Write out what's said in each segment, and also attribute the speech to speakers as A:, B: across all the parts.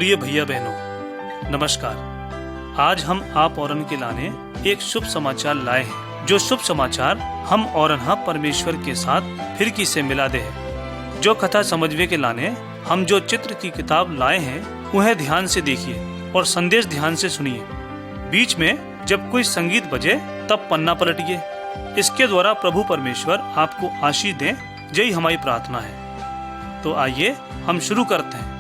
A: प्रिय भैया बहनों, नमस्कार। आज हम आप और के लाने एक शुभ समाचार लाए हैं। जो शुभ समाचार हम और परमेश्वर के साथ फिर की से मिला दे है। जो कथा समझवे के लाने हम जो चित्र की किताब लाए हैं उन्हें ध्यान से देखिए और संदेश ध्यान से सुनिए। बीच में जब कोई संगीत बजे तब पन्ना पलटिए। इसके द्वारा प्रभु परमेश्वर आपको आशीष दें, यही हमारी प्रार्थना है। तो आइए हम शुरू करते हैं।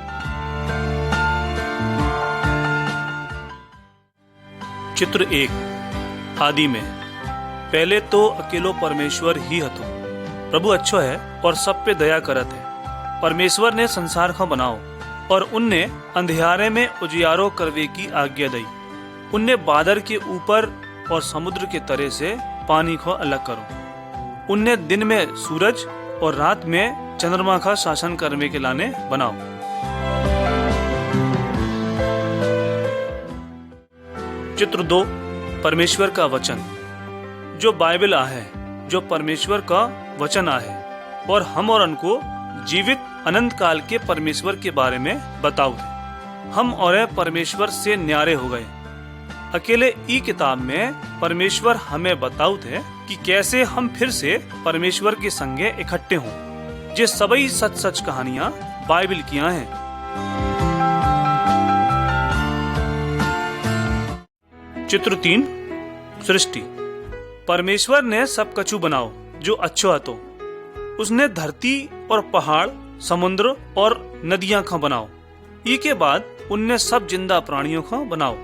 A: चित्र 1। आदि में पहले तो अकेलो परमेश्वर ही हतो। प्रभु अच्छो है और सब पे दया करत है। परमेश्वर ने संसार को बनाओ और उनने अंधियारे में उजियारो करवे की आज्ञा दी। उनने बादल के ऊपर और समुद्र के तरे से पानी को अलग करो। उनने दिन में सूरज और रात में चंद्रमा का शासन करने के लाने बनाओ। चित्र 2। परमेश्वर का वचन। जो बाइबल आहे, जो परमेश्वर का वचन आहे और हम और उनको जीवित अनंत काल के परमेश्वर के बारे में बताओ थे। हम और परमेश्वर से न्यारे हो गए। अकेले ई किताब में परमेश्वर हमें बताओ थे कि कैसे हम फिर से परमेश्वर के संगे इकट्ठे हों। ये सभी सच सच कहानियां बाइबल की हैं। चित्र 3। सृष्टि। परमेश्वर ने सब कछु बनाओ जो अच्छो हतो। उसने धरती और पहाड़, समुद्र और नदियां को बनाओ। ई के बाद उनने सब जिंदा प्राणियों को बनाओ,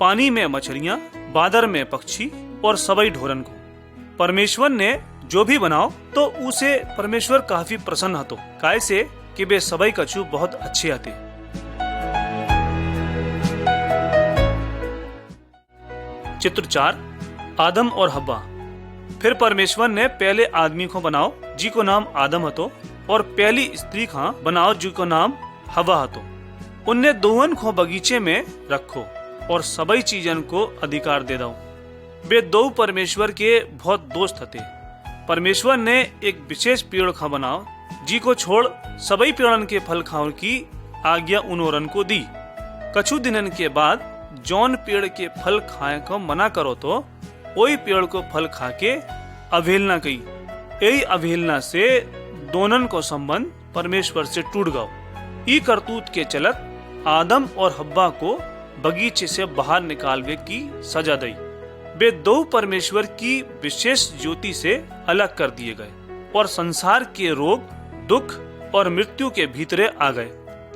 A: पानी में मछलियां, बादर में पक्षी और सभी ढोरन को। परमेश्वर ने जो भी बनाओ तो उसे परमेश्वर काफी प्रसन्न हतो, काहे से कि वे सभी कछु बहुत अच्छे आते। चित्र 4। आदम और हव्वा। फिर परमेश्वर ने पहले आदमी को बनाओ जी को नाम आदम हतो और पहली स्त्री का बनाओ जी को नाम हव्वा हतो। उनने दोवन को बगीचे में रखो और सभी चीजन को अधिकार दे दो। वे दो परमेश्वर के बहुत दोस्त हते। परमेश्वर ने एक विशेष पेड़ का बनाओ जी को छोड़ सभी पेड़न के फल खाओ की आज्ञा उनोरन को दी। कछु दिनन के बाद जौन पेड़ के फल खाए को मना करो तो वही पेड़ को फल खा के अवहेलना कही। यही अवहेलना से दोनों को संबंध परमेश्वर से टूट गयो। ई करतूत के चलत आदम और हव्वा को बगीचे से बाहर निकालवे की सजा दी। वे दो परमेश्वर की विशेष ज्योति से अलग कर दिए गए और संसार के रोग, दुख और मृत्यु के भीतरे आ गए।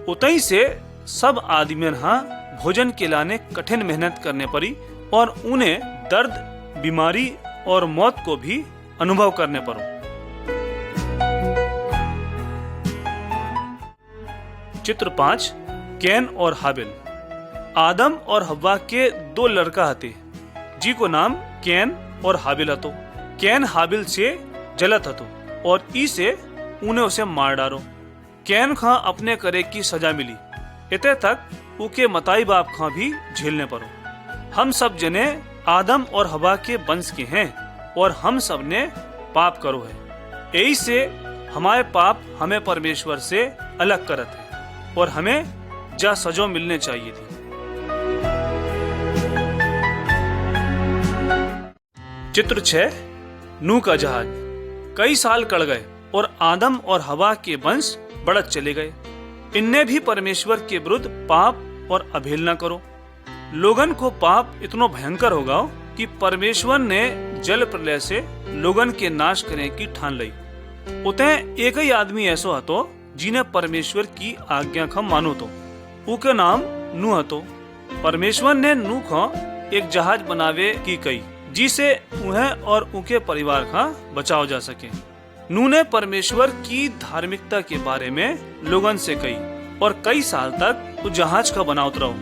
A: उतई से सब आदमियों भोजन के लाने कठिन मेहनत करने पड़ी और उन्हें दर्द, बीमारी और मौत को भी अनुभव करने पड़ो। चित्र 5। कैन और हाबिल। आदम और हव्वा के दो लड़का हते जी को नाम कैन और हाबिल हतो। कैन हाबिल से जलत हतो और ई से उन्हें उसे मार डालो। कैन का अपने करे की सजा मिली। इतने तक उके मताई बाप का भी झेलने पड़ो। हम सब जने आदम और हव्वा के वंश के हैं और हम सब ने पाप करो है। यही से हमारे पाप हमें परमेश्वर से अलग करत है और हमें जा सजो मिलने चाहिए थी। चित्र 6। नूह का जहाज। कई साल कट गए और आदम और हव्वा के वंश बढ़त चले गए। इनने भी परमेश्वर के विरुद्ध पाप और अवहेलना करो। लोगन को पाप इतना भयंकर होगा कि परमेश्वर ने जल प्रलय से लोगन के नाश करने की ठान ली। उते एक ही आदमी ऐसो हतो जिन्हें परमेश्वर की आज्ञा का मानो तो उके नाम नूह हतो। परमेश्वर ने नूह को एक जहाज बनावे की कही जिसे उन्हें और उनके परिवार का बचाव जा सके। नूह ने परमेश्वर की धार्मिकता के बारे में लोगन से कही और कई साल तक उस जहाज का बनावत रहो।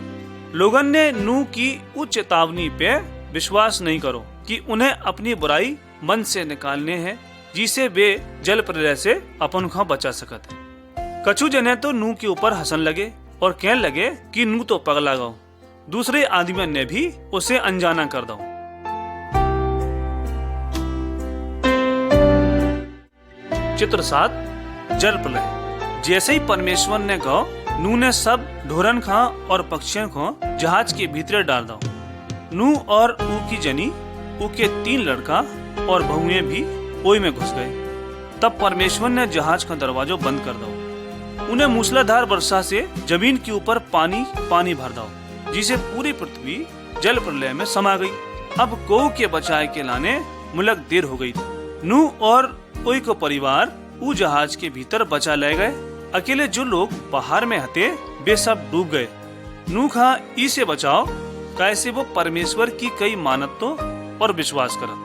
A: लोगन ने नूह की उस चेतावनी पे विश्वास नहीं करो कि उन्हें अपनी बुराई मन से निकालने हैं जिसे वे जल प्रलय से अपन को बचा सकते हैं। कछु जने तो नूह के ऊपर हंसन लगे और कहने लगे कि नूह तो पगला गो। दूसरे आदमियों ने भी उसे अनजाना कर दो। चित्र 7। जल प्रलय। जैसे ही परमेश्वर ने कहा, नूह ने सब ढोरन खां और पक्षियों को जहाज के भीतर डाल दो। नूह और ऊ की जनी, ऊ के 3 लड़का और बहुएं भी ओई में घुस गए। तब परमेश्वर ने जहाज का दरवाजा बंद कर दो। उन्हें मूसलाधार वर्षा से जमीन के ऊपर पानी पानी भर दो, जिसे पूरी पृथ्वी जल प्रलय में समा गई। अब कोह के बचाए के लाने मुलक देर हो गई थी। नूह और ओई को परिवार ऊ जहाज के भीतर बचा ले गए। अकेले जो लोग बाहर में हते वे सब डूब गए। नूह खा ई से बचाओ कैसे वो परमेश्वर की कई मानतों और विश्वास करत।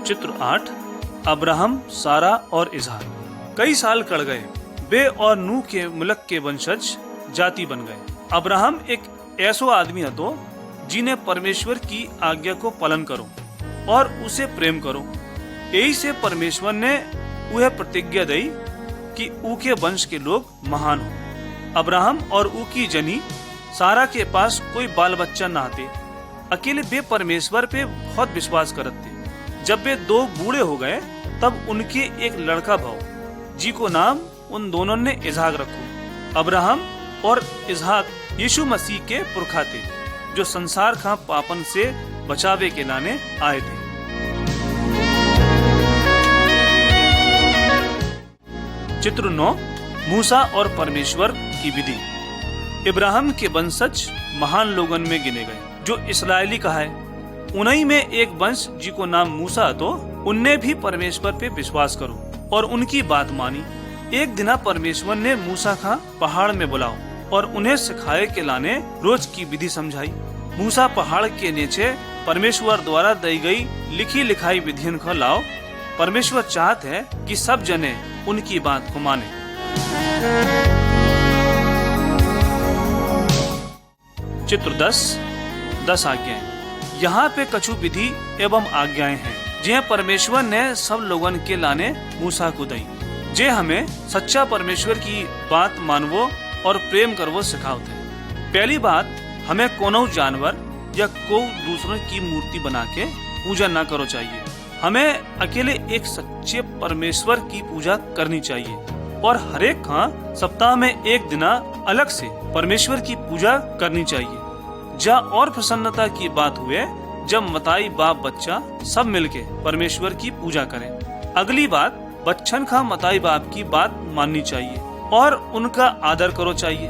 A: चित्र 8 अब्राहम, सारा और इसहाक। कई साल कड़ गए, वे और नूह के मुलक के वंशज जाति बन गए। अब्राहम एक ऐसो आदमी हतो जिन्हें परमेश्वर की आज्ञा को पालन करो और उसे प्रेम करो। यही से परमेश्वर ने वह प्रतिज्ञा दी कि ऊ के वंश के लोग महान हो। अब्राहम और ऊ की जनी सारा के पास कोई बाल बच्चा न थे। अकेले वे परमेश्वर पे बहुत विश्वास करते थे। जब वे 2 बूढ़े हो गए तब उनके एक लड़का भाव, जी को नाम उन दोनों ने इसहाक रखो। अब्राहम और इसहाक यीशु मसीह के पुरखा थे, जो संसार का पापन से बचावे के लाने आए थे। चित्र 9 मूसा और परमेश्वर की विधि। इब्राहिम के वंशज महान लोगन में गिने गए, जो इस्राएली कहा है। उन्हीं में एक वंश जी को नाम मूसा, तो उनने भी परमेश्वर पे विश्वास करो और उनकी बात मानी। एक दिना परमेश्वर ने मूसा का पहाड़ में बुलाओ और उन्हें सिखाए के लाने रोज की विधि समझाई। मूसा पहाड़ के नीचे परमेश्वर द्वारा दी गई लिखी लिखाई विधियन को लाओ। परमेश्वर चाहते है कि सब जने उनकी बात को माने। चित्र 10 आज्ञाएं। यहाँ पे कछु विधि एवं आज्ञाएं हैं, जिन्हें परमेश्वर ने सब लोगन के लाने मूसा को दी, जे हमें सच्चा परमेश्वर की बात मानवो और प्रेम करवो सिखावते हैं। पहली बात, हमें कोनो जानवर या को दूसरों की मूर्ति बना के पूजा न करो चाहिए। हमें अकेले एक सच्चे परमेश्वर की पूजा करनी चाहिए और हरेक सप्ताह में एक दिना अलग से परमेश्वर की पूजा करनी चाहिए। जा और प्रसन्नता की बात हुए जब मताई बाप बच्चा सब मिलके परमेश्वर की पूजा करें। अगली बात, बच्चन का मताई बाप की बात माननी चाहिए और उनका आदर करो चाहिए।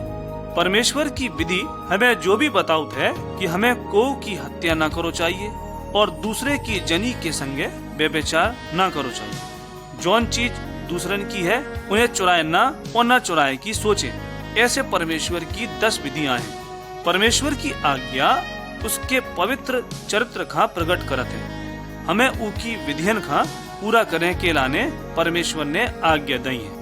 A: परमेश्वर की विधि हमें जो भी बताउत है कि हमें को की हत्या न करो चाहिए और दूसरे की जनी के संगे व्यभिचार न करो चाहिए। जौन चीज दूसरन की है उन्हें चुराए ना और न चुराए की सोचे। ऐसे परमेश्वर की 10 विधियां हैं। परमेश्वर की आज्ञा उसके पवित्र चरित्र का प्रकट करत है। हमें उनकी विधियन का पूरा करने के लाने परमेश्वर ने आज्ञा दी है।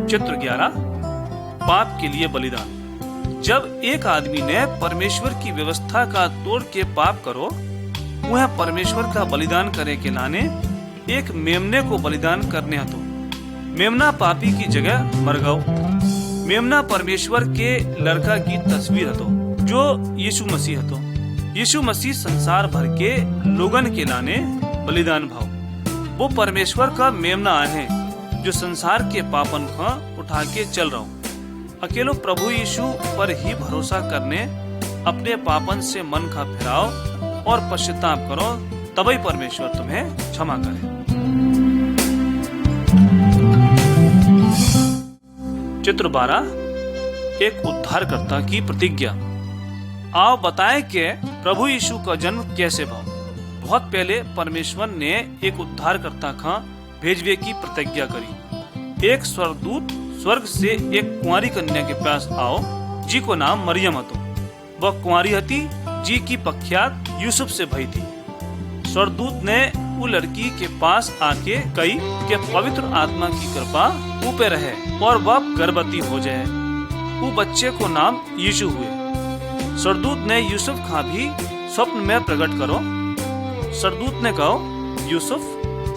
A: चित्र 11 पाप के लिए बलिदान। जब एक आदमी ने परमेश्वर की व्यवस्था का तोड़ के पाप करो, वह परमेश्वर का बलिदान करे के लाने एक मेमने को बलिदान करने हतो। मेमना पापी की जगह मर गओ। मेमना परमेश्वर के लड़का की तस्वीर हतो, जो यीशु मसीह हतो। यीशु मसीह संसार भर के लोगन के लाने बलिदान भाव। वो परमेश्वर का मेमना है जो संसार के पापन को उठा के चल रहा हूँ। अकेलो प्रभु यीशु पर ही भरोसा करने, अपने पापन से मन का फिराओ और पश्चाताप करो, तभी परमेश्वर तुम्हें क्षमा करे। चित्र 12 एक उद्धारकर्ता की प्रतिज्ञा। आओ बताएं कि प्रभु यीशु का जन्म कैसे हुआ। बहुत पहले परमेश्वर ने एक उद्धारकर्ता का भेजवे की प्रतिज्ञा करी। एक स्वर्गदूत स्वर्ग से एक कुंवारी कन्या के पास आओ, जी को नाम मरियम हतो। वह कुंवारी हती, जी की प्रख्यात यूसुफ से भई थी। स्वर्गदूत ने वो लड़की के पास आके कही कि पवित्र आत्मा की कृपा ऊपर रहे और वह गर्भवती हो जाए। वो बच्चे को नाम यीशु हुए। स्वर्गदूत ने यूसुफ का भी स्वप्न में प्रकट करो। स्वर्गदूत ने कहो, यूसुफ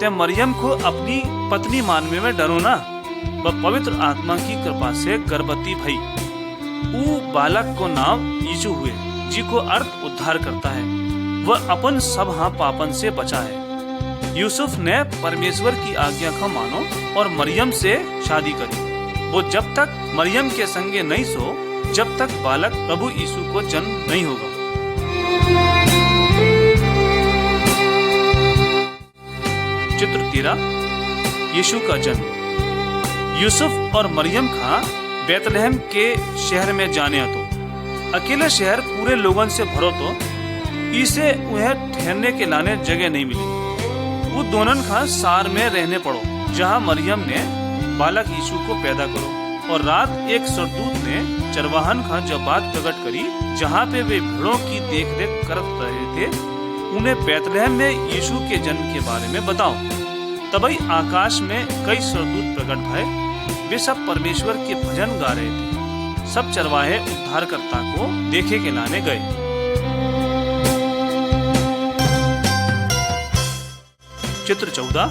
A: ते मरियम को अपनी पत्नी मानने में डरो ना, वह पवित्र आत्मा की कृपा से गर्भवती भई। वो बालक को नाम यीशु हुए, जी को अर्थ उद्धार करता है। वह अपन सब हाँ पापन से बचा है। यूसुफ ने परमेश्वर की आज्ञा को मानो और मरियम से शादी करी। वो जब तक मरियम के संगे नहीं सो, जब तक बालक प्रभु यीशु को जन्म नहीं होगा। चित्र 13, यीशु का जन्म। यूसुफ और मरियम का बैतलहम के शहर में जाने तो अकेले शहर पूरे लोगों से भरो तो इसे उन्हें ठहरने के लाने जगह नहीं मिली। वो दोनों का सार में रहने पड़ो, जहाँ मरियम ने बालक यीशु को पैदा करो। और रात एक सरदूत ने चरवाहन का जब बात प्रकट करी, जहाँ पे वे भेड़ों की देख रेख कर रहे थे, उन्हें बैतलहम में यीशु के जन्म के बारे में बताओ। तभी आकाश में कई सरदूत प्रकट भये। वे सब परमेश्वर के भजन गा रहे थे। सब चरवाहे उद्धारकर्ता को देखे के लाने गए। चित्र 14,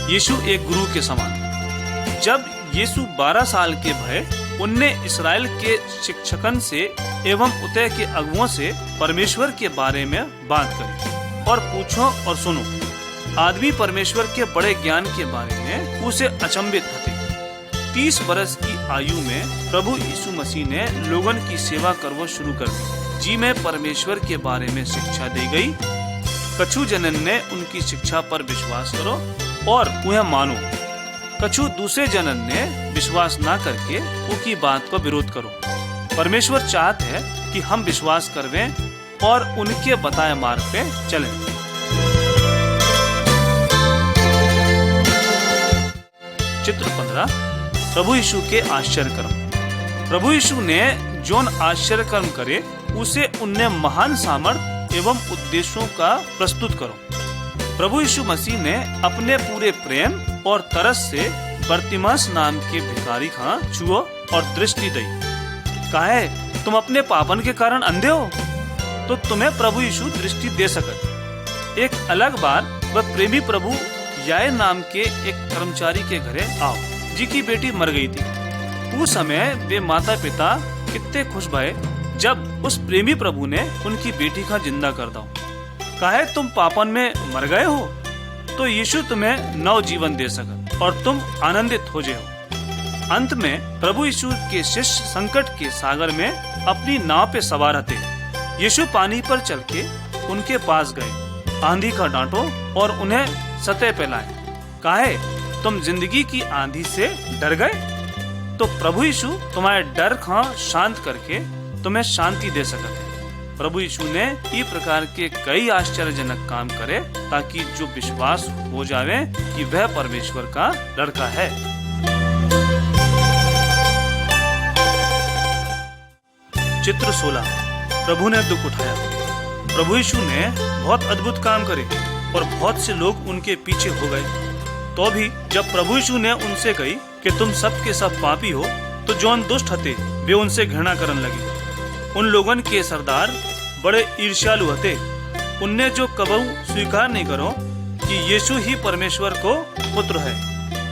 A: यीशु एक गुरु के समान। जब यीशु 12 साल के भये, उनने इस्राएल के शिक्षकन से एवं उतय के अगुओं से परमेश्वर के बारे में बात करी। और पूछो और सुनो, आदमी परमेश्वर के बड़े ज्ञान के बारे में उसे अचंभित थे। 30 वर्ष की आयु में प्रभु यीशु मसीह ने लोगों की सेवा करना शुरू कर दी। जी में परमेश्वर के बारे में शिक्षा दी गई। कछु जनन ने उनकी शिक्षा पर विश्वास करो और उन्हें मानो। कछु दूसरे जनन ने विश्वास ना करके उनकी बात को विरोध करो। परमेश्वर चाहते है कि हम विश्वास करवें और उनके बताए मार्ग पे चलें। चित्र 15, प्रभु यीशु के आश्चर्य कर्म। प्रभु यीशु ने जोन आश्चर्य कर्म करे, उसे उनने महान सामर्थ एवं उद्देश्यों का प्रस्तुत करो। प्रभु यीशु मसीह ने अपने पूरे प्रेम और तरस से बरतिमास नाम के भिखारी का छुओ और दृष्टि दी। काहे तुम अपने पापन के कारण अंधे हो, तो तुम्हें प्रभु यीशु दृष्टि दे सकत। एक अलग बार वह प्रेमी प्रभु याए नाम के एक कर्मचारी के घरे आओ, जी की बेटी मर गई थी। उस समय वे माता पिता कितने खुश भये जब उस प्रेमी प्रभु ने उनकी बेटी का जिंदा कर दो। काहे तुम पापन में मर गए हो, तो यीशु तुम्हें नव जीवन दे सकत और तुम आनंदित हो जाओ। अंत में प्रभु यीशु के शिष्य संकट के सागर में अपनी नाव पे सवार थे। यीशु पानी पर चल के उनके पास गए, आंधी का डांटो और उन्हें सतह पे लाए। काहे तुम जिंदगी की आंधी से डर गए, तो प्रभु यीशु तुम्हारे डर का शांत करके तुम्हें शांति दे सकते हैं। प्रभु यीशु ने इस प्रकार के कई आश्चर्यजनक काम करे ताकि जो विश्वास हो जावे कि वह परमेश्वर का लड़का है। चित्र 16, प्रभु ने दुख उठाया। प्रभु यीशु ने बहुत अद्भुत काम करे और बहुत से लोग उनके पीछे हो गए। तो भी जब प्रभु यीशु ने उनसे कही कि तुम सब के सब पापी हो, तो जौन दुष्ट हते वे उनसे घृणा करने लगे। उन लोगों के सरदार बड़े ईर्ष्यालु हते। उनने जो कबहू स्वीकार नहीं करो कि यीशु ही परमेश्वर को पुत्र है,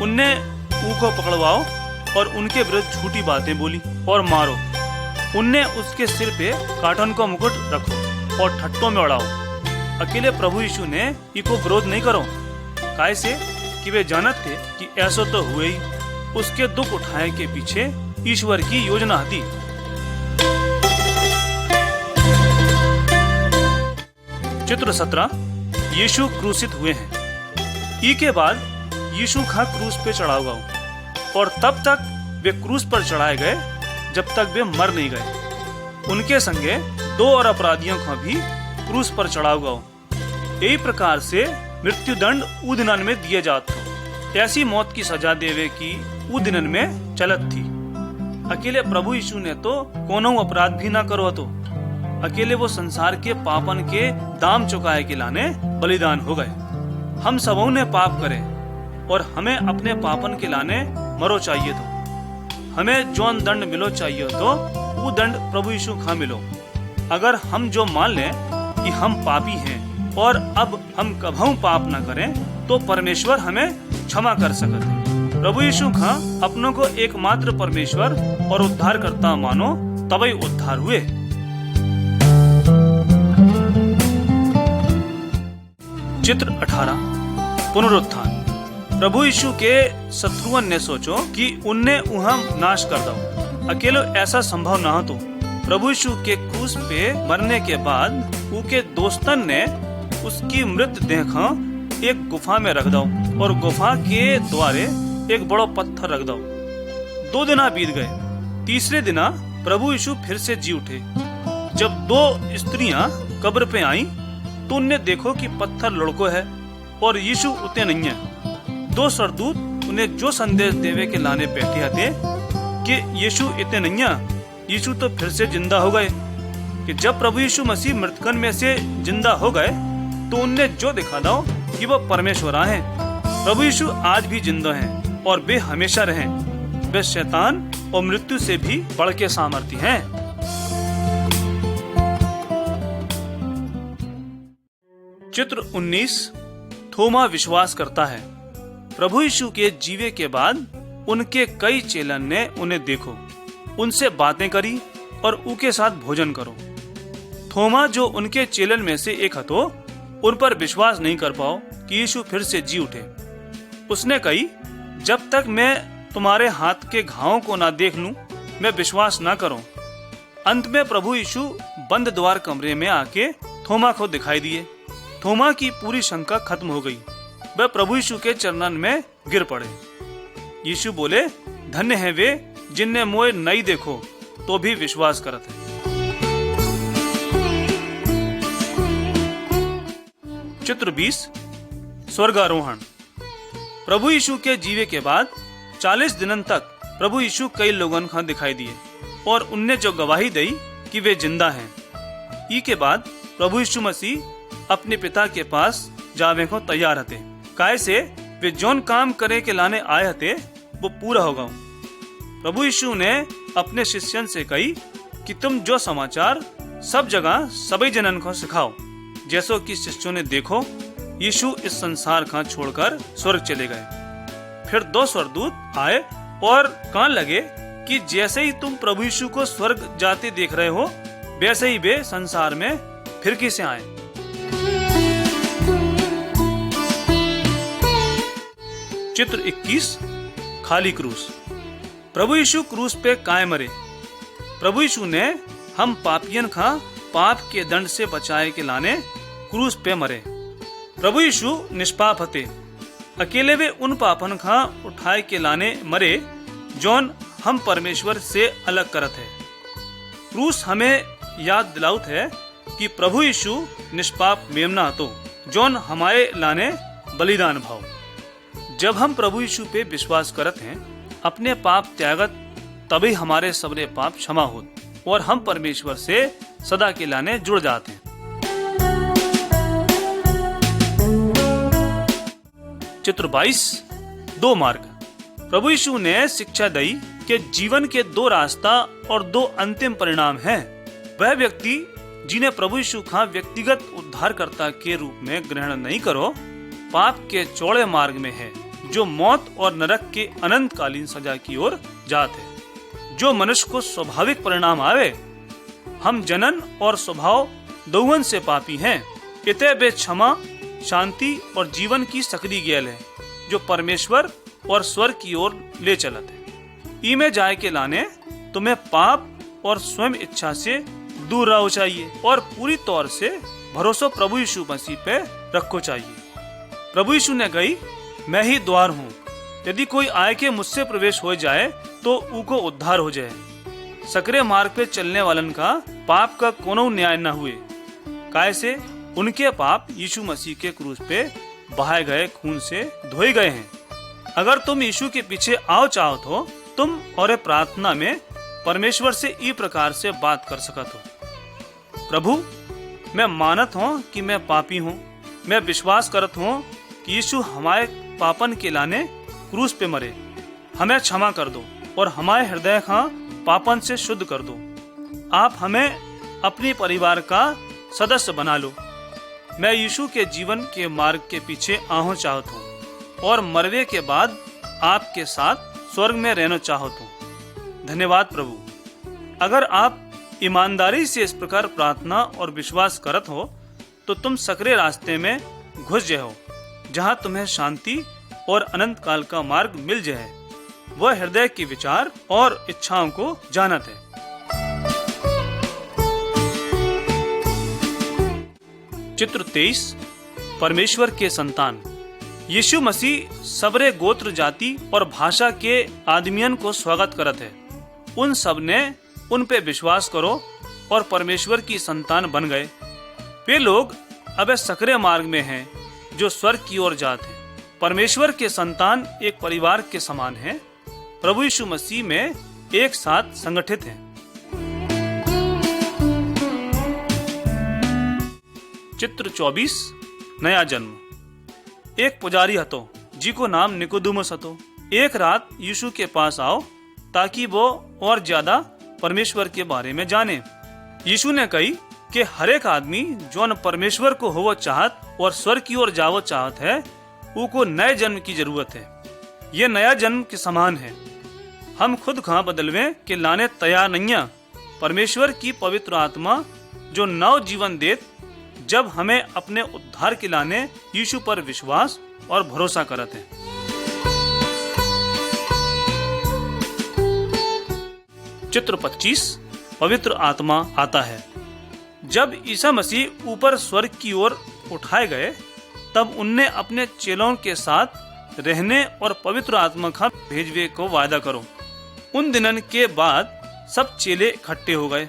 A: उनने उनको पकड़वाओ और उनके विरुद्ध झूठी बातें बोली और मारो। उनने उसके सिर पे काटन का मुकुट रखो और ठट्टों में उड़ाओ। अकेले प्रभु यीशु ने इको विरोध नहीं करो, काहे से कि वे जानत थे कि ऐसा तो हुए ही। उसके दुख उठाए के पीछे ईश्वर की योजना थी। चित्र 17, यीशु क्रूसित हुए हैं। ई के बाद यीशु का क्रूस पे चढ़ा हुआ और तब तक वे क्रूस पर चढ़ाए गए जब तक वे मर नहीं गए। उनके संगे 2 और अपराधियों का भी क्रूस पर चढ़ा हुआ। यही प्रकार से मृत्यु दंड उ दिनन में दिए जात हो। ऐसी मौत की सजा देवे की उ दिनन में चलत थी। अकेले प्रभु यीशु ने तो कोनो अपराध भी ना करो, तो अकेले वो संसार के पापन के दाम चुकाए के लाने बलिदान हो गए। हम सबों ने पाप करे और हमें अपने पापन के लाने मरो चाहिए। तो हमें जौन दंड मिलो चाहिए तो वो दंड प्रभु यीशु खा मिलो। अगर हम जो मान लें कि हम पापी हैं और अब हम कभू पाप न करें, तो परमेश्वर हमें क्षमा कर सकते। प्रभु यीशु का अपनों को एकमात्र परमेश्वर और उद्धारकर्ता मानो, तभी उद्धार हुए। चित्र 18 पुनरुत्थान। प्रभु यीशु के शत्रुओं ने सोचो कि उन्हें उहम नाश कर दो। अकेले ऐसा संभव ना हो तो प्रभु यीशु के क्रूस पे मरने के बाद उनके दोस्तन ने उसकी मृत देह एक गुफा में रख दो और गुफा के द्वारे एक बड़ा पत्थर रख दो। 2 दिन बीत गए। तीसरे दिना प्रभु यीशु फिर से जी उठे। जब 2 स्त्रियां कब्र पे आई तो उन्हें देखो कि पत्थर लुढ़को है और यीशु उते नहीं है। 2 सरदूत उन्हें जो संदेश देवे के लाने बैठे थे कि यीशु इतने नहीं है, यीशु तो फिर से जिंदा हो गए। कि जब प्रभु यीशु मसीह मृतकन में से जिंदा हो गए तो उन्हें जो दिखा दो कि वो परमेश्वर हैं। प्रभु यीशु आज भी जिंदा हैं और वे हमेशा रहें। वे शैतान और मृत्यु से भी बढ़ के सामर्थी हैं। चित्र 19 थोमा विश्वास करता है। प्रभु यीशु के जीवे के बाद उनके कई चेलन ने उन्हें देखो, उनसे बातें करी और उनके साथ भोजन करो। थोमा जो उनके चेलन में से एक हतो, उन पर विश्वास नहीं कर पाओ कि यीशु फिर से जी उठे। उसने कही, जब तक मैं तुम्हारे हाथ के घावों को ना देख लूं, मैं विश्वास ना करूं। अंत में प्रभु यीशु बंद द्वार कमरे में आके थोमा को दिखाई दिए। थोमा की पूरी शंका खत्म हो गई। वह प्रभु यीशु के चरणन में गिर पड़े। यीशु बोले, धन्य है वे जिनने मोए नहीं देखो तो भी विश्वास करत है। चित्र 20 स्वर्गारोहण। प्रभु यीशु के जीवे के बाद 40 दिनन तक प्रभु यीशु कई लोगन को दिखाई दिए और उनने जो गवाही दी कि वे जिंदा हैं। ई के बाद प्रभु यीशु मसीह अपने पिता के पास जावे को तैयार हते। काहे से वे जौन काम करे के लाने आए हते वो पूरा होगा। प्रभु यीशु ने अपने शिष्यन से कही कि तुम जो समाचार सब जगह सभी जनन को सिखाओ। जैसो कि शिष्यों ने देखो, यीशु इस संसार का छोड़कर स्वर्ग चले गए। फिर 2 स्वर्गदूत आए और कहने लगे कि जैसे ही तुम प्रभु यीशु को स्वर्ग जाते देख रहे हो, वैसे ही वे संसार में फिर किसे आए। चित्र 21 खाली क्रूस। प्रभु यीशु क्रूस पे काहे मरे। प्रभु यीशु ने हम पापियन का पाप के दंड से बचाए के लाने क्रूस पे मरे। प्रभु यीशु निष्पाप हते। अकेले वे उन पापन का उठाए के लाने मरे जौन हम परमेश्वर से अलग करत है। क्रूस हमें याद दिलाउत है कि प्रभु यीशु निष्पाप मेमना हतो जौन हमारे लाने बलिदान भाव। जब हम प्रभु यीशु पे विश्वास करत हैं, अपने पाप त्यागत, तभी हमारे सबरे पाप क्षमा होत और हम परमेश्वर से सदा के लाने जुड़ जाते हैं। चित्र 22 2 मार्ग। प्रभु यीशु ने शिक्षा दी कि जीवन के 2 रास्ता और 2 अंतिम परिणाम हैं। वह व्यक्ति जिन्हें प्रभु यीशु का व्यक्तिगत उद्धारकर्ता के रूप में ग्रहण नहीं करो, पाप के चौड़े मार्ग में है जो मौत और नरक के अनंतकालीन सजा की ओर जाते हैं। जो मनुष्य को स्वाभाविक परिणाम आवे, हम जनन और स्वभाव दोवन से पापी हैं। इतने वे क्षमा, शांति और जीवन की सकरी गेल है जो परमेश्वर और स्वर्ग की ओर ले चलत है। ई में जाए के लाने तुम्हें पाप और स्वयं इच्छा से दूर रहना चाहिए और पूरी तौर से भरोसा प्रभु यीशु मसीह पे रखो चाहिए। प्रभु यीशु ने कही, मैं ही द्वार हूँ। यदि कोई आए के मुझसे प्रवेश हो जाए तो उनको उद्धार हो जाए। सकरे मार्ग पे चलने वालन का पाप का कोनो न्याय न हुए। काहे से उनके पाप यीशु मसीह के क्रूस पे बहाए गए खून से धोए गए हैं। अगर तुम यीशु के पीछे आओ चाहो तो तुम और प्रार्थना में परमेश्वर से ई प्रकार से बात कर सकत हो। प्रभु, मैं मानत हूँ कि मैं पापी हूँ। मैं विश्वास करत हूँ कि यीशु हमारे पापन के लाने क्रूस पे मरे। हमें क्षमा कर दो और हमारे हृदय का पापन से शुद्ध कर दो। आप हमें अपने परिवार का सदस्य बना लो। मैं यीशु के जीवन के मार्ग के पीछे आहूं चाहत हूँ और मरवे के बाद आपके साथ स्वर्ग में रहना चाहत हूँ। धन्यवाद प्रभु। अगर आप ईमानदारी से इस प्रकार प्रार्थना और विश्वास करत हो तो तुम सकरे रास्ते में घुस जाओ, जहाँ तुम्हें शांति और अनंत काल का मार्ग मिल जाए। वह हृदय के विचार और इच्छाओं को जानत है। चित्र 23, परमेश्वर के संतान। यीशु मसीह सबरे गोत्र, जाति और भाषा के आदमियन को स्वागत करत है। उन सब ने उन पे विश्वास करो और परमेश्वर की संतान बन गए। वे लोग अब सकरे मार्ग में हैं जो स्वर्ग की ओर जाते हैं। परमेश्वर के संतान एक परिवार के समान हैं, प्रभु यीशु मसीह में एक साथ संगठित हैं। चित्र 24, नया जन्म। एक पुजारी हतो, जी को नाम निकोदेमुस हतो। एक रात यीशु के पास आओ ताकि वो और ज्यादा परमेश्वर के बारे में जाने। यीशु ने कही कि हर एक आदमी जो परमेश्वर को हो चाहत और स्वर्ग की ओर जावो चाहत है, उको नए जन्म की जरूरत है। ये नया जन्म के समान है। हम खुद कहाँ बदलवे के लाने तैयार नहीं है। परमेश्वर की पवित्र आत्मा जो नव जीवन देत, जब हमें अपने उद्धार के लाने यीशु पर विश्वास और भरोसा करत है। चित्र 25, पवित्र आत्मा आता है। जब ईसा मसीह ऊपर स्वर्ग की ओर उठाए गए, तब उनने अपने चेलों के साथ रहने और पवित्र आत्मा का भेजवे को वायदा करो। उन दिनन के बाद सब चेले इकट्ठे हो गए।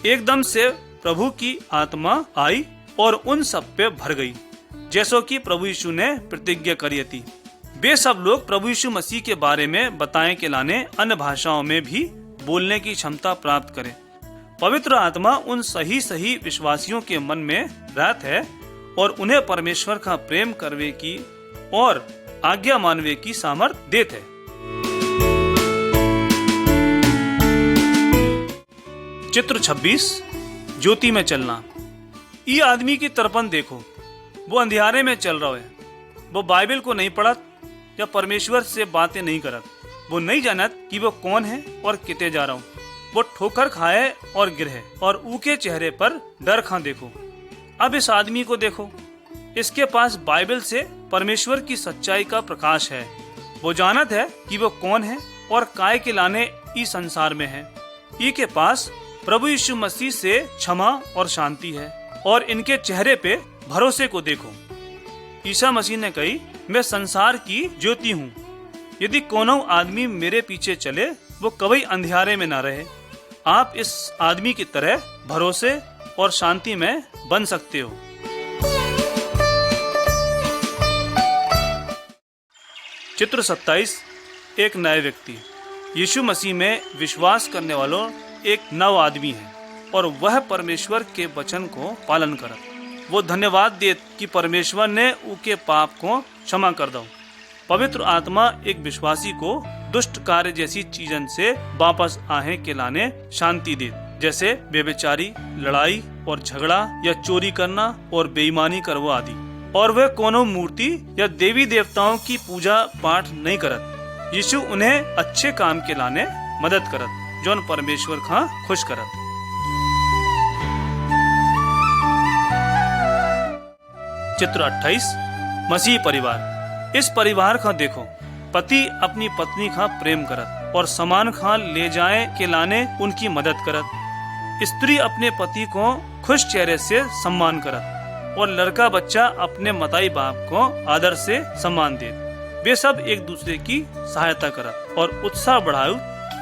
A: एकदम से प्रभु की आत्मा आई और उन सब पे भर गई, जैसो कि प्रभु यीशु ने प्रतिज्ञा करी थी। वे सब लोग प्रभु यीशु मसीह के बारे में बताएं के लाने अन्य भाषाओं में भी बोलने की क्षमता प्राप्त करें। पवित्र आत्मा उन सही विश्वासियों के मन में रहत है और उन्हें परमेश्वर का प्रेम करवे की और आज्ञा मानवे की सामर्थ देते है। चित्र 26, ज्योति में चलना। ये आदमी की तरपन देखो, वो अंधियारे में चल रहा है। वो बाइबल को नहीं पढ़त या परमेश्वर से बातें नहीं करत। वो नहीं जानत कि वो कौन है और किते जा रहा हूँ। वो ठोकर खाए और गिरे और ऊके चेहरे पर डर खा देखो। अब इस आदमी को देखो, इसके पास बाइबल से परमेश्वर की सच्चाई का प्रकाश है। वो जानत है कि वो कौन है और काय के लाने इस संसार में है। ई के पास प्रभु यीशु मसीह से क्षमा और शांति है और इनके चेहरे पे भरोसे को देखो। ईसा मसीह ने कही, मैं संसार की ज्योति हूँ। यदि कोनो आदमी मेरे पीछे चले, वो कभी अंधियारे में न रहे। आप इस आदमी की तरह भरोसे और शांति में बन सकते हो। चित्र 27, एक नए व्यक्ति। यीशु मसीह में विश्वास करने वालों एक नव आदमी है और वह परमेश्वर के वचन को पालन करत। वो धन्यवाद देत कि परमेश्वर ने उनके पाप को क्षमा कर दो। पवित्र आत्मा एक विश्वासी को दुष्ट कार्य जैसी चीजन से वापस आहे के लाने शांति दे, जैसे बेविचारी, लड़ाई और झगड़ा या चोरी करना और बेईमानी करवा आदि। और वे कोनो मूर्ति या देवी देवताओं की पूजा पाठ नहीं करत। यीशु उन्हें अच्छे काम के लाने मदद करत, जो परमेश्वर का खुश करत। चित्र 28, मसीह परिवार। इस परिवार का देखो, पति अपनी पत्नी का प्रेम करत और समान खा ले जाए के लाने उनकी मदद करत। स्त्री अपने पति को खुश चेहरे से सम्मान करत और लड़का बच्चा अपने मताई बाप को आदर से सम्मान दे। वे सब एक दूसरे की सहायता करत और उत्साह बढ़ाओ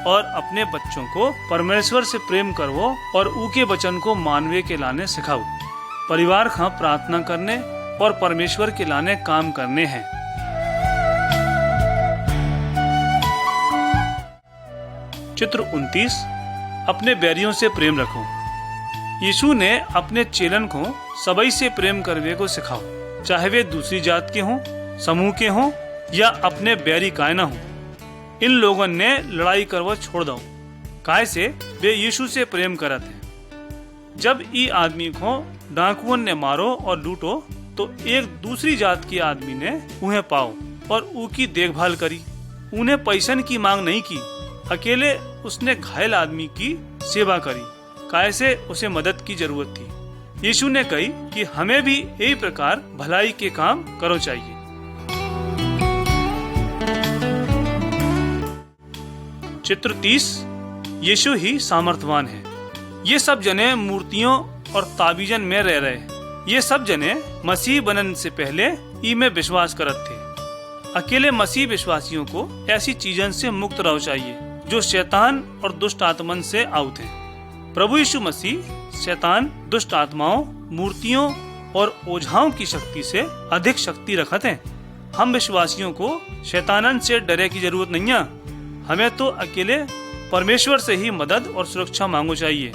A: और अपने बच्चों को परमेश्वर से प्रेम करवो और उनके वचन को मानवे के लाने सिखाओ। परिवार का प्रार्थना करने और परमेश्वर के लाने काम करने हैं। चित्र 29, अपने बैरियों से प्रेम रखो। यीशु ने अपने चेलन को सबई से प्रेम करने को सिखाओ, चाहे वे दूसरी जात के हों, समूह के हों या अपने बैरी काय ना हों। इन लोगों ने लड़ाई करवा छोड़ दो, काय से वे यीशु से प्रेम करत हैं। जब ई आदमी को डाकुओं ने मारो और लूटो, तो एक दूसरी जात के आदमी ने उन्हें पाओ और उनकी देखभाल करी। उन्हें पैसन की मांग नहीं की, अकेले उसने घायल आदमी की सेवा करी, काय से उसे मदद की जरूरत थी। यीशु ने कही कि हमें भी यही प्रकार भलाई के काम करो चाहिए। चित्र 30 यीशु ही सामर्थवान है। ये सब जने मूर्तियों और ताबीजन में रह रहे। ये सब जने मसीह बनने से पहले ई में विश्वास करत थे। अकेले मसीह विश्वासियों को ऐसी चीजन से मुक्त रहो चाहिए जो शैतान और दुष्ट आत्मन से आउट है। प्रभु यीशु मसीह शैतान, दुष्ट आत्माओं, मूर्तियों और ओझाओं की शक्ति से अधिक शक्ति रखत हैं। हम विश्वासियों को शैतानन से डरे की जरूरत नहीं है। हमें तो अकेले परमेश्वर से ही मदद और सुरक्षा मांगो चाहिए।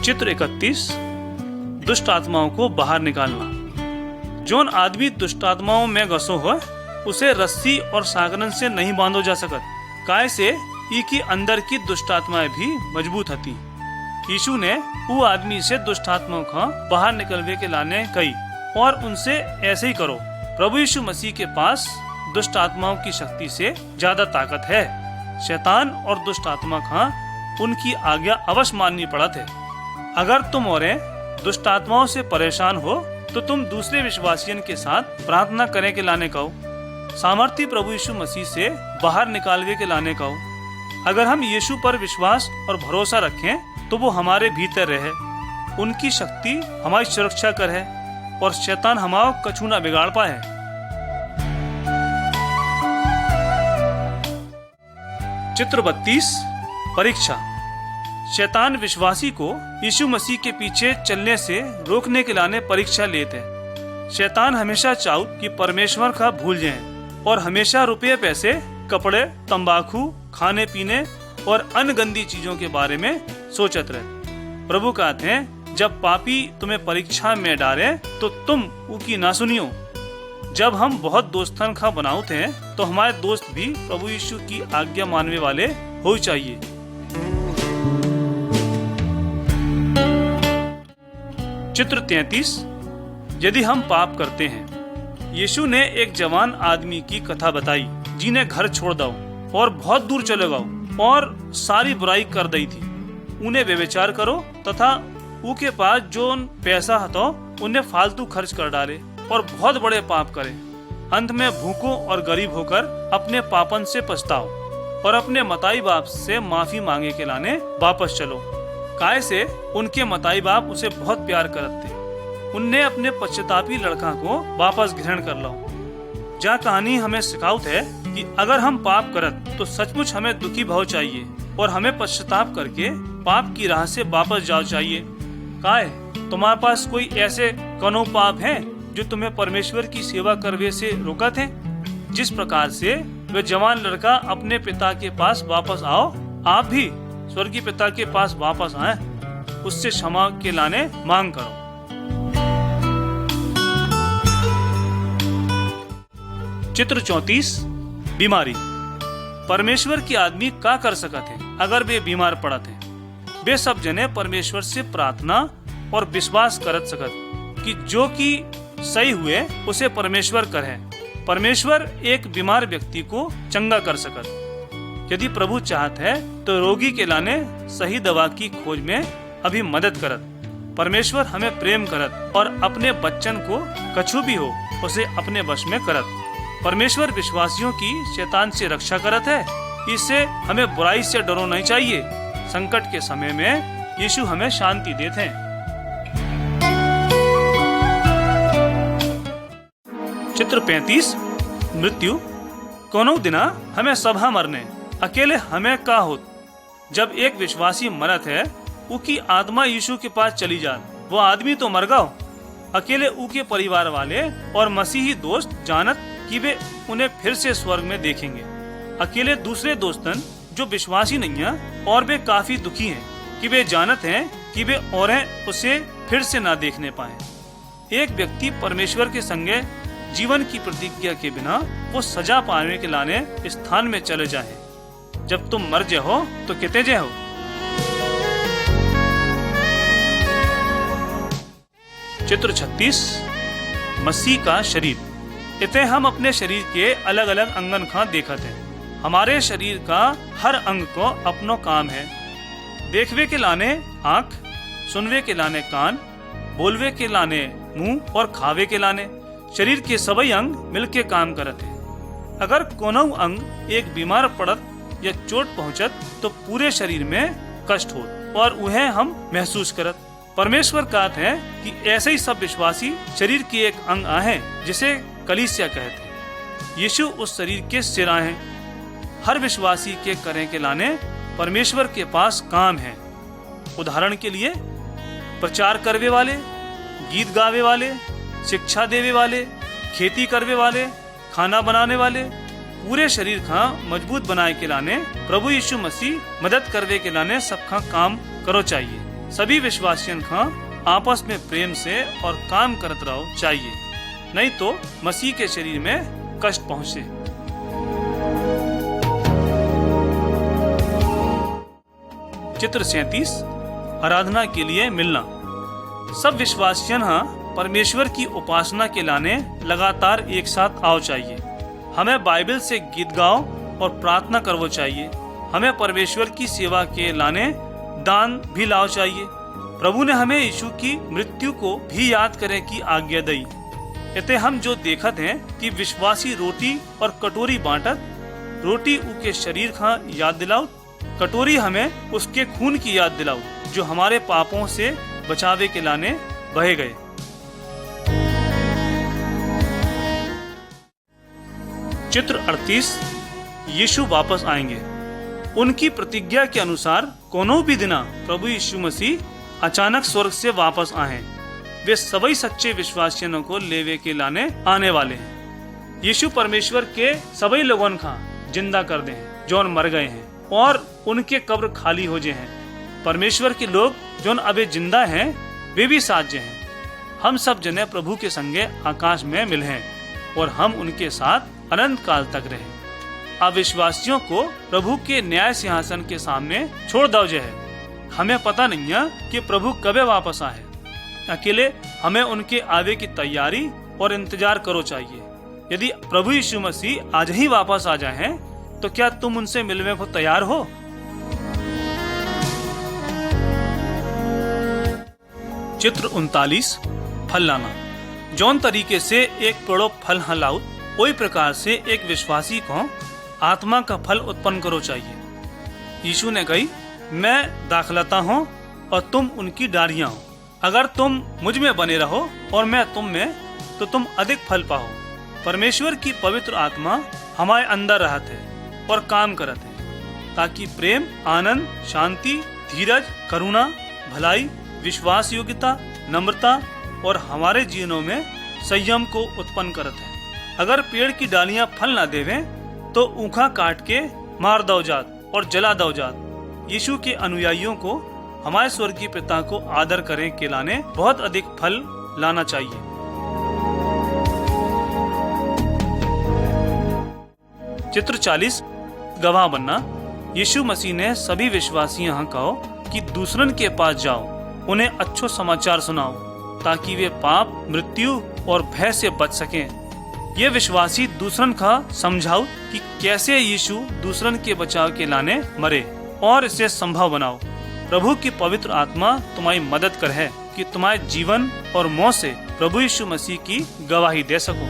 A: चित्र 31 दुष्ट आत्माओं को बाहर निकालना। जोन आदमी दुष्ट आत्माओं में घसो हो उसे रस्सी और सागरन से नहीं बांधो जा सकत, काय से ई की अंदर की दुष्ट आत्माएं भी मजबूत हती। यीशु ने वो आदमी से दुष्ट आत्माओं का बाहर निकलवे के लाने कही और उनसे ऐसे ही करो। प्रभु यीशु मसीह के पास दुष्ट आत्माओं की शक्ति से ज्यादा ताकत है। शैतान और दुष्ट आत्मा का उनकी आज्ञा अवश्य माननी पड़त है। अगर तुम और दुष्ट आत्माओं से परेशान हो तो तुम दूसरे विश्वासियों के साथ प्रार्थना करने के लाने कहो। सामर्थी प्रभु यीशु मसीह से बाहर निकालवे के लाने कहो। अगर हम यीशु पर विश्वास और भरोसा रखें तो वो हमारे भीतर रहे। उनकी शक्ति हमारी सुरक्षा कर है और शैतान हमारा कछु न बिगाड़ पाए। चित्र 32 परीक्षा। शैतान विश्वासी को यीशु मसीह के पीछे चलने से रोकने के लाने परीक्षा लेते हैं। शैतान हमेशा चाहू कि परमेश्वर का भूल जाएं और हमेशा रुपये, पैसे, कपड़े, तंबाकू, खाने पीने और अन्य गंदी चीजों के बारे में सोचत रहे। प्रभु कहते हैं जब पापी तुम्हें परीक्षा में डाले तो तुम उनकी ना सुनियो। जब हम बहुत दोस्तन का बनाओ थे तो हमारे दोस्त भी प्रभु यीशु की आज्ञा मानने वाले हो चाहिए। चित्र 33 यदि हम पाप करते हैं। यीशु ने एक जवान आदमी की कथा बताई जिन्हें घर छोड़ दो और बहुत दूर चले गओ और सारी बुराई कर दी थी। उन्हें व्यभिचार करो तथा उनके पास जो पैसा हतो उन्हें फालतू खर्च कर डाले और बहुत बड़े पाप करे। अंत में भूखो और गरीब होकर अपने पापन से पछताओ और अपने मताई बाप से माफी मांगे के लाने वापस चलो। काय से उनके मताई बाप उसे बहुत प्यार करते। उनने अपने पश्चातापी लड़का को वापस ग्रहण कर लो। जहाँ कहानी हमें सिखाउत है कि अगर हम पाप करत तो सचमुच हमें दुखी भाव चाहिए और हमें पश्चाताप करके पाप की राह से वापस जाओ चाहिए। काय तुम्हारे पास कोई ऐसे कनो पाप हैं जो तुम्हें परमेश्वर की सेवा करने से रोकत हैं? जिस प्रकार से वह जवान लड़का अपने पिता के पास वापस आओ, आप भी स्वर्गीय पिता के पास वापस आए, उससे क्षमा के लाने मांग करो। चित्र 34 बीमारी। परमेश्वर की आदमी का कर सकत है अगर वे बीमार पड़त है। वे सब जने परमेश्वर से प्रार्थना और विश्वास करत सकत कि जो कि सही हुए उसे परमेश्वर करे। परमेश्वर एक बीमार व्यक्ति को चंगा कर सकत। यदि प्रभु चाहत है तो रोगी के लाने सही दवा की खोज में अभी मदद करत। परमेश्वर हमें प्रेम करत और अपने बच्चन को कछु भी हो उसे अपने वश में करत। परमेश्वर विश्वासियों की शैतान से रक्षा करत है। इससे हमें बुराई से डरो नहीं चाहिए। संकट के समय में यीशु हमें शांति देते हैं। चित्र 35 मृत्यु। कोनो दिना हमें सभा मरने अकेले हमें का होत। जब एक विश्वासी मरत है उसकी आत्मा यीशु के पास चली जात। वो आदमी तो मर गओ। अकेले उनके परिवार वाले और मसीही दोस्त जानत कि वे उन्हें फिर से स्वर्ग में देखेंगे। अकेले दूसरे दोस्तन जो विश्वासी नहीं है और वे काफी दुखी हैं कि वे जानत हैं कि वे औरें उसे फिर से ना देखने पाए। एक व्यक्ति परमेश्वर के संगे जीवन की प्रतिज्ञा के बिना वो सजा पाने के लाने स्थान में चले जाए। जब तुम मर जाओ तो कितने जाओ। चित्र 36 मसीह का शरीर। इतने हम अपने शरीर के अलग अलग अंगन का देखते हैं। हमारे शरीर का हर अंग को अपनो काम है। देखवे के लाने आँख, सुनवे के लाने कान, बोलवे के लाने मुंह और खावे के लाने शरीर के सभी अंग मिलके काम करत है। अगर कोनो अंग एक बीमार पड़त या चोट पहुंचत तो पूरे शरीर में कष्ट होत और उन्हें हम महसूस करत। परमेश्वर कहते हैं कि ऐसे ही सब विश्वासी शरीर के एक अंग आहे जिसे कलीसिया कहते हैं। यीशु उस शरीर के सिरा हैं। हर विश्वासी के करे के लाने परमेश्वर के पास काम है। उदाहरण के लिए प्रचार करवे वाले, गीत गावे वाले, शिक्षा देवे वाले, खेती करवे वाले, खाना बनाने वाले, पूरे शरीर का मजबूत बनाए के लाने प्रभु यीशु मसीह मदद करवे के लाने सबका काम करो चाहिए। सभी विश्वासियों का आपस में प्रेम से और काम करत रहो चाहिए, नहीं तो मसीह के शरीर में कष्ट पहुँचे। चित्र 37 आराधना के लिए मिलना। सब विश्वासियों परमेश्वर की उपासना के लाने लगातार एक साथ आओ चाहिए। हमें बाइबल से गीत गाओ और प्रार्थना करवो चाहिए। हमें परमेश्वर की सेवा के लाने दान भी लाओ चाहिए। प्रभु ने हमें यीशु की मृत्यु को भी याद करे की आज्ञा दी। इते हम जो देखत हैं कि विश्वासी रोटी और कटोरी बांटत, रोटी उनके शरीर का याद दिलाओ, कटोरी हमें उसके खून की याद दिलाओ जो हमारे पापों से बचावे के लाने बहे गए। चित्र 38 यीशु वापस आएंगे। उनकी प्रतिज्ञा के अनुसार कोनो भी दिना प्रभु यीशु मसीह अचानक स्वर्ग से वापस आए। वे सभी सच्चे विश्वासियों को लेवे के लाने आने वाले हैं। यीशु परमेश्वर के सभी लोगों का जिंदा कर दे जो मर गए हैं और उनके कब्र खाली हो जाए हैं। परमेश्वर के लोग जो अभी जिंदा हैं वे भी साथ हैं। हम सब जने प्रभु के संगे आकाश में मिले हैं और हम उनके साथ अनंत काल तक रहे। अविश्वासियों को प्रभु के न्याय सिंहासन के सामने छोड़ दो है। हमें पता नहीं है कि प्रभु कब वापस आए। अकेले हमें उनके आवे की तैयारी और इंतजार करो चाहिए। यदि प्रभु यीशु मसीह आज ही वापस आ जाए तो क्या तुम उनसे मिलने को तैयार हो? चित्र 39 फल लाना। जौन तरीके से एक पेड़ो फल हलाउ वही प्रकार से एक विश्वासी को आत्मा का फल उत्पन्न करो चाहिए। यीशु ने कही, मैं दाखलता हूँ और तुम उनकी डालियां हो। अगर तुम मुझ में बने रहो और मैं तुम में, तो तुम अधिक फल पाओ। परमेश्वर की पवित्र आत्मा हमारे अंदर रहत है और काम करत है ताकि प्रेम, आनंद, शांति, धीरज, करुणा, भलाई, विश्वास योग्यता, नम्रता और हमारे जीवनों में संयम को उत्पन्न करत है। अगर पेड़ की डालियां फल न देवे तो ऊखा काट के मार दो जात और जला दो जात। यीशु के अनुयायियों को हमारे स्वर्गीय पिता को आदर करें के लाने बहुत अधिक फल लाना चाहिए। चित्र 40 गवाह बनना। यीशु मसीह ने सभी विश्वासियों कहो कि दूसरन के पास जाओ, उन्हें अच्छो समाचार सुनाओ ताकि वे पाप, मृत्यु और भय से बच सकें। ये विश्वासी दूसरन का समझाओ कि कैसे यीशु दूसरन के बचाव के लाने मरे और इसे संभव बनाओ। प्रभु की पवित्र आत्मा तुम्हारी मदद करे कि तुम्हारे जीवन और मौत से प्रभु यीशु मसीह की गवाही दे सको।